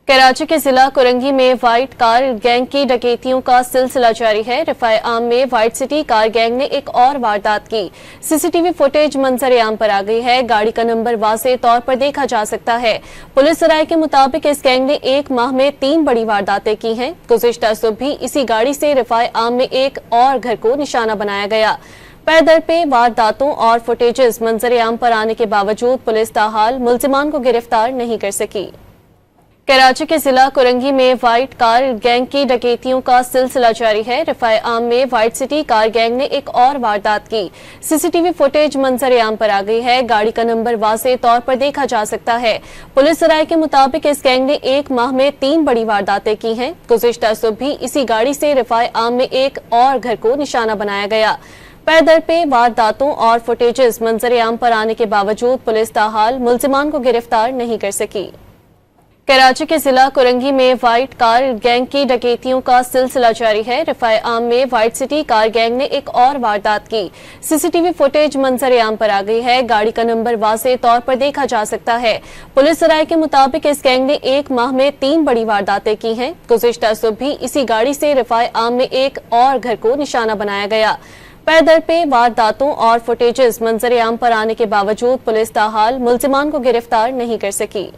कराची के जिला कुरंगी में व्हाइट कार गैंग की डकैतियों का सिलसिला जारी है। रिफाए आम में व्हाइट सिटी कार गैंग ने एक और वारदात की। सीसीटीवी फुटेज मंजर आम पर आ गई है। गाड़ी का नंबर वाज़ेह तौर पर देखा जा सकता है। पुलिस राय के मुताबिक इस गैंग ने एक माह में 3 बड़ी वारदातें की हैं। गुज़िश्ता सुबह भी इसी गाड़ी से रिफाए आम में एक और घर को निशाना बनाया गया। पैदर पे वारदातों और फुटेजेस मंजर आम पर आने के बावजूद पुलिस ताहाल मुल्जिमान को गिरफ्तार नहीं कर सकी। कराची के जिला कुरंगी में व्हाइट कार गैंग की डकैतियों का सिलसिला जारी है। रिफाए आम में व्हाइट सिटी कार गैंग ने एक और वारदात की। सीसीटीवी फुटेज मंजर आम पर आ गई है। गाड़ी का नंबर वाज़ेह तौर पर देखा जा सकता है। पुलिस राय के मुताबिक इस गैंग ने एक माह में 3 बड़ी वारदातें की हैं। गुज़िश्ता सुबह भी इसी गाड़ी से रिफाए आम में एक और घर को निशाना बनाया गया। पैदर पे वारदातों और फुटेजेस मंजर आम पर आने के बावजूद पुलिस ताहाल मुल्जिमान को गिरफ्तार नहीं कर सकी। कराची के जिला कुरंगी में व्हाइट कार गैंग की डकैतियों का सिलसिला जारी है। रिफाए आम में व्हाइट सिटी कार गैंग ने एक और वारदात की। सीसीटीवी फुटेज मंजर आम पर आ गई है। गाड़ी का नंबर वाज़ेह तौर पर देखा जा सकता है। पुलिस राय के मुताबिक इस गैंग ने एक माह में 3 बड़ी वारदातें की हैं। गुज़िश्ता सुबह भी इसी गाड़ी से रिफाए आम में एक और घर को निशाना बनाया गया। पैदर पे वारदातों और फुटेजेस मंजर आम पर आने के बावजूद पुलिस ताहाल मुल्जिमान को गिरफ्तार नहीं कर सकी।